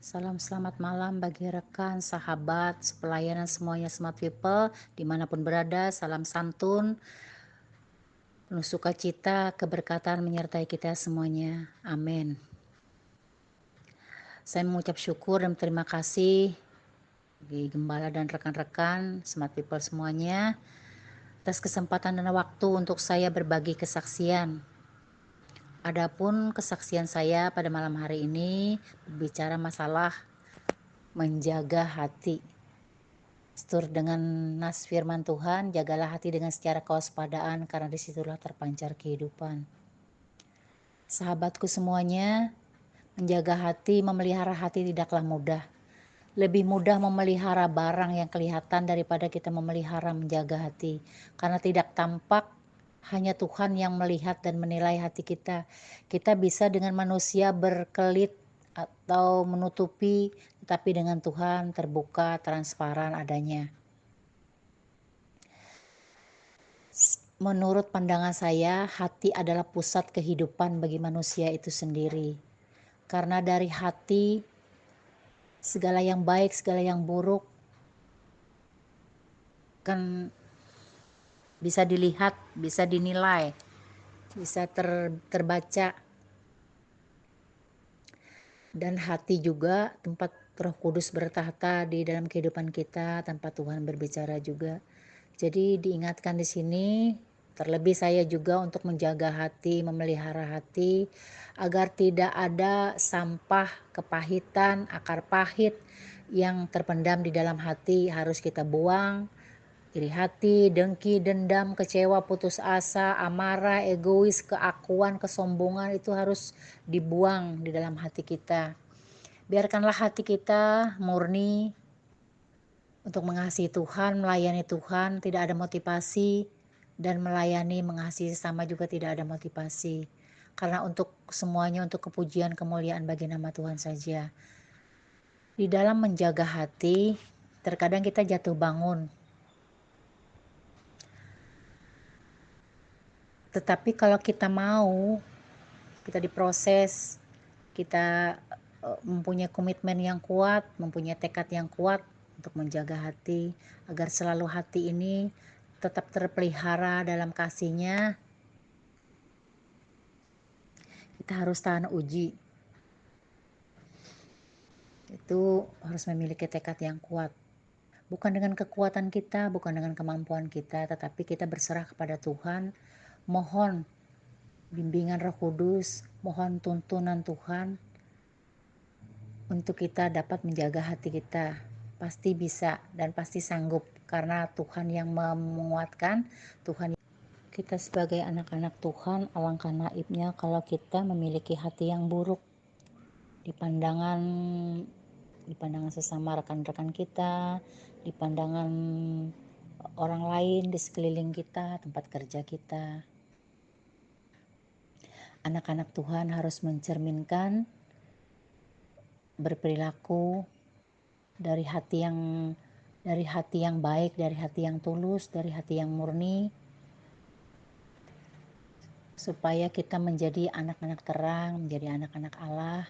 Salam selamat malam bagi rekan, sahabat, pelayanan semuanya Smart People dimanapun berada. Salam santun, penuh sukacita, keberkatan menyertai kita semuanya. Amin. Saya mengucap syukur dan terima kasih bagi gembala dan rekan-rekan Smart People semuanya atas kesempatan dan waktu untuk saya berbagi kesaksian. Adapun kesaksian saya pada malam hari ini berbicara masalah menjaga hati. Setur dengan nas firman Tuhan, jagalah hati dengan secara kewaspadaan karena disitulah terpancar kehidupan. Sahabatku semuanya, menjaga hati, memelihara hati tidaklah mudah. Lebih mudah memelihara barang yang kelihatan daripada kita memelihara menjaga hati. Karena tidak tampak, hanya Tuhan yang melihat dan menilai hati kita. Kita bisa dengan manusia berkelit atau menutupi, tetapi dengan Tuhan terbuka, transparan adanya. Menurut pandangan saya, hati adalah pusat kehidupan bagi manusia itu sendiri. Karena dari hati, segala yang baik, segala yang buruk kan bisa dilihat, bisa dinilai, bisa terbaca. Dan hati juga tempat Roh Kudus bertahta di dalam kehidupan kita, tanpa Tuhan berbicara juga. Jadi diingatkan di sini, terlebih saya juga untuk menjaga hati, memelihara hati, agar tidak ada sampah, kepahitan, akar pahit yang terpendam di dalam hati harus kita buang. Iri hati, dengki, dendam, kecewa, putus asa, amarah, egois, keakuan, kesombongan itu harus dibuang di dalam hati kita. Biarkanlah hati kita murni, untuk mengasihi Tuhan, melayani Tuhan, tidak ada motivasi, dan melayani, mengasihi sesama juga tidak ada motivasi. Karena untuk semuanya untuk kepujian kemuliaan bagi nama Tuhan saja. Di dalam menjaga hati, terkadang kita jatuh bangun. Tetapi kalau kita mau, kita diproses, kita mempunyai komitmen yang kuat, mempunyai tekad yang kuat untuk menjaga hati, agar selalu hati ini tetap terpelihara dalam kasih-Nya. Kita harus tahan uji. Itu harus memiliki tekad yang kuat. Bukan dengan kekuatan kita, bukan dengan kemampuan kita, tetapi kita berserah kepada Tuhan. Mohon bimbingan Roh Kudus, mohon tuntunan Tuhan untuk kita dapat menjaga hati kita. Pasti bisa dan pasti sanggup, karena Tuhan yang menguatkan, Tuhan. Kita sebagai anak-anak Tuhan, alangkah naibnya kalau kita memiliki hati yang buruk di pandangan sesama rekan-rekan kita, di pandangan orang lain di sekeliling kita, tempat kerja kita. Anak-anak Tuhan harus mencerminkan berperilaku dari hati yang baik, dari hati yang tulus, dari hati yang murni, supaya kita menjadi anak-anak terang, menjadi anak-anak Allah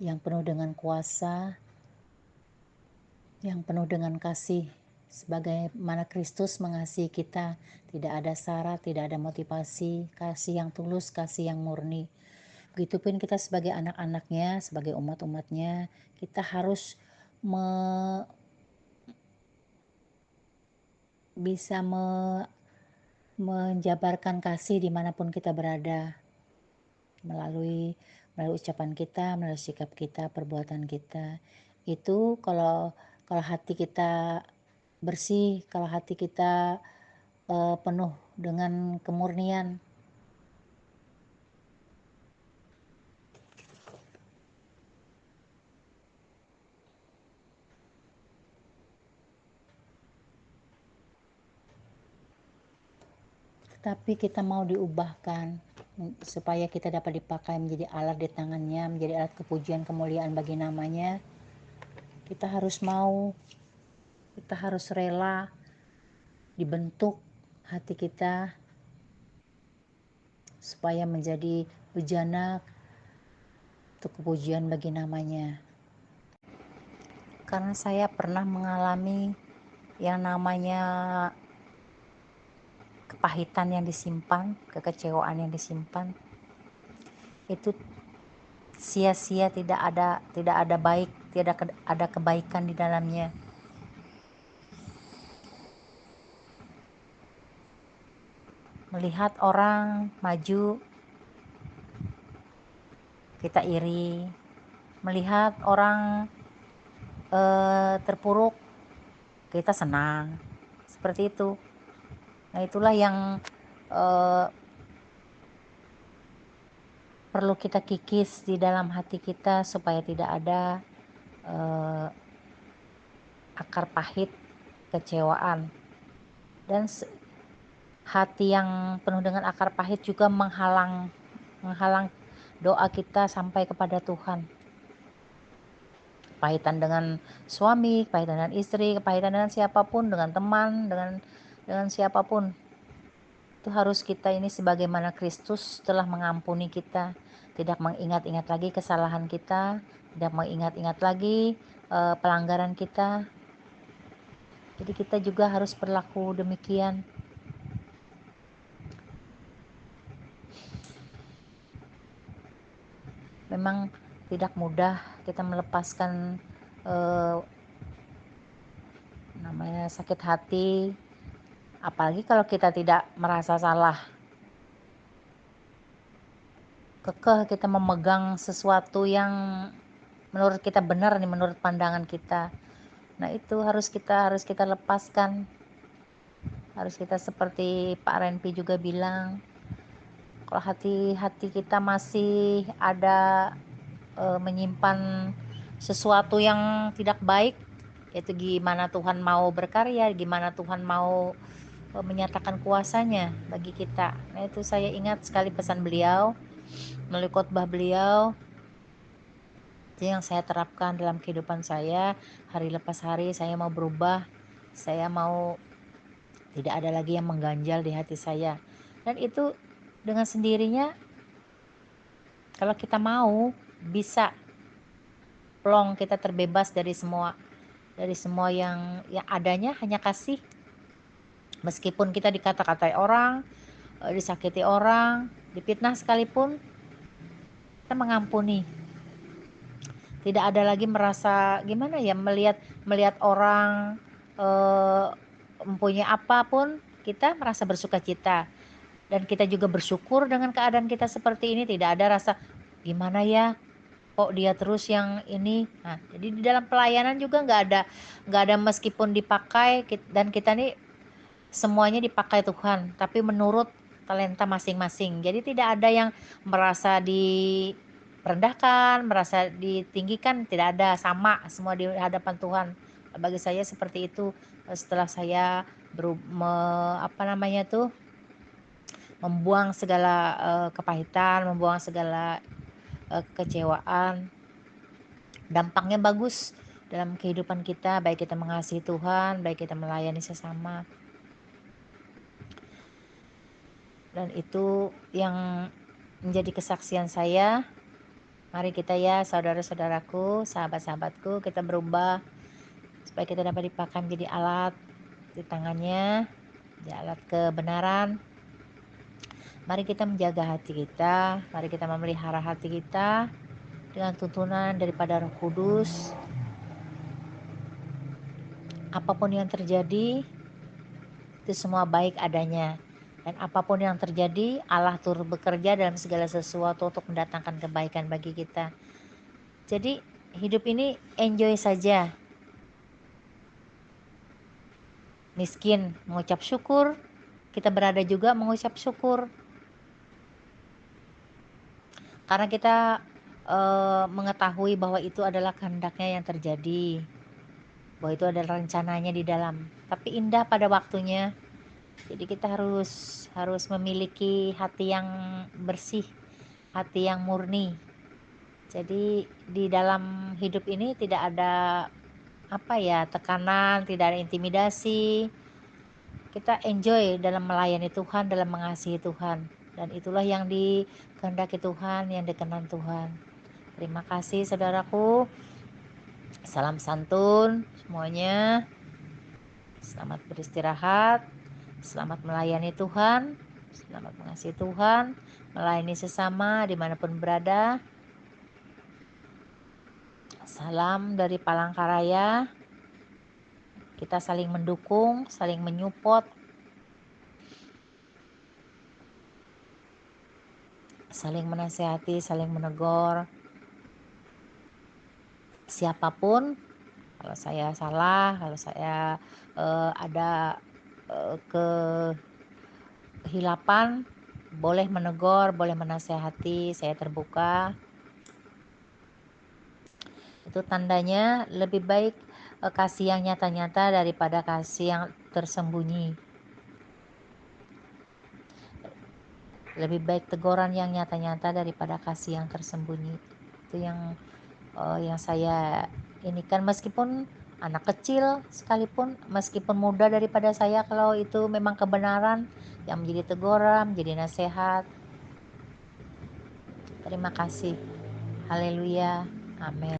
yang penuh dengan kuasa, yang penuh dengan kasih, sebagaimana Kristus mengasihi kita. Tidak ada syarat, tidak ada motivasi, kasih yang tulus, kasih yang murni. Begitupun kita sebagai anak-anaknya, sebagai umat-umatnya, kita harus bisa menjabarkan kasih dimanapun kita berada, melalui ucapan kita, melalui sikap kita, perbuatan kita. Itu kalau hati kita bersih, kalau hati kita penuh dengan kemurnian. Tetapi kita mau diubahkan supaya kita dapat dipakai menjadi alat di tangannya, menjadi alat kepujian kemuliaan bagi namanya. Kita harus mau, kita harus rela dibentuk hati kita supaya menjadi bejana untuk kepujian bagi namanya. karena saya pernah mengalami yang namanya kepahitan yang disimpan, kekecewaan yang disimpan, itu sia-sia, tidak ada baik, tidak ada kebaikan di dalamnya. Melihat orang maju, kita iri. Melihat orang terpuruk, kita senang. Seperti itu. Nah, itulah yang perlu kita kikis di dalam hati kita supaya tidak ada akar pahit, kecewaan. Dan hati yang penuh dengan akar pahit juga menghalang doa kita sampai kepada Tuhan. Kepahitan dengan suami, kepahitan dengan istri, kepahitan dengan siapapun, dengan teman, dengan siapapun. Itu harus kita ini sebagaimana Kristus telah mengampuni kita, tidak mengingat-ingat lagi kesalahan kita, tidak mengingat-ingat lagi pelanggaran kita. Jadi kita juga harus berlaku demikian. Memang tidak mudah kita melepaskan namanya sakit hati, apalagi kalau kita tidak merasa salah. Kekeh kita memegang sesuatu yang menurut kita benar nih, menurut pandangan kita. Nah, itu harus kita lepaskan. Harus kita seperti Pak Renpi juga bilang, kalau hati kita masih ada menyimpan sesuatu yang tidak baik, yaitu gimana Tuhan mau berkarya, gimana Tuhan mau menyatakan kuasanya bagi kita. Nah, itu saya ingat sekali pesan beliau melalui khotbah beliau. Itu yang saya terapkan dalam kehidupan saya. Hari lepas hari saya mau berubah, saya mau tidak ada lagi yang mengganjal di hati saya. Dan itu dengan sendirinya, kalau kita mau, bisa plong, kita terbebas dari semua yang adanya hanya kasih. Meskipun kita dikata-katai orang, disakiti orang, difitnah sekalipun, kita mengampuni. Tidak ada lagi merasa gimana ya, melihat orang mempunyai apapun, kita merasa bersukacita. Dan kita juga bersyukur dengan keadaan kita seperti ini. Tidak ada rasa gimana ya, kok dia terus yang ini. Nah, jadi di dalam pelayanan juga nggak ada meskipun dipakai, dan kita nih semuanya dipakai Tuhan, tapi menurut talenta masing-masing. Jadi tidak ada yang merasa direndahkan, merasa ditinggikan, tidak ada, sama semua di hadapan Tuhan. Bagi saya seperti itu. Setelah saya membuang segala kepahitan, membuang segala kekecewaan, dampaknya bagus dalam kehidupan kita, baik kita mengasihi Tuhan, baik kita melayani sesama. Dan itu yang menjadi kesaksian saya. Mari kita ya, saudara-saudaraku, sahabat-sahabatku, kita berubah supaya kita dapat dipakai menjadi alat di tangannya, jadi alat kebenaran. Mari kita menjaga hati kita, mari kita memelihara hati kita dengan tuntunan daripada Roh Kudus. Apapun yang terjadi, itu semua baik adanya. Dan apapun yang terjadi, Allah turut bekerja dalam segala sesuatu untuk mendatangkan kebaikan bagi kita. Jadi hidup ini enjoy saja. Miskin mengucap syukur, kita berada juga mengucap syukur. Karena kita mengetahui bahwa itu adalah kehendaknya yang terjadi, bahwa itu adalah rencananya di dalam, tapi indah pada waktunya. Jadi kita harus memiliki hati yang bersih, hati yang murni. Jadi di dalam hidup ini tidak ada tekanan, tidak ada intimidasi. Kita enjoy dalam melayani Tuhan, dalam mengasihi Tuhan. Dan itulah yang dikehendaki Tuhan, yang dikenan Tuhan. Terima kasih saudaraku. Salam santun semuanya. Selamat beristirahat. Selamat melayani Tuhan. Selamat mengasihi Tuhan. Melayani sesama dimanapun berada. Salam dari Palangkaraya. Kita saling mendukung, saling menyupport, saling menasehati, saling menegur. Siapapun, kalau saya salah, kalau saya ada kehilapan, boleh menegur, boleh menasehati, saya terbuka. Itu tandanya lebih baik kasih yang nyata-nyata daripada kasih yang tersembunyi. Lebih baik teguran yang nyata-nyata daripada kasih yang tersembunyi. Itu yang saya ini kan, meskipun anak kecil sekalipun, meskipun muda daripada saya, kalau itu memang kebenaran yang menjadi teguran, menjadi nasihat. Terima kasih. Haleluya. Amin.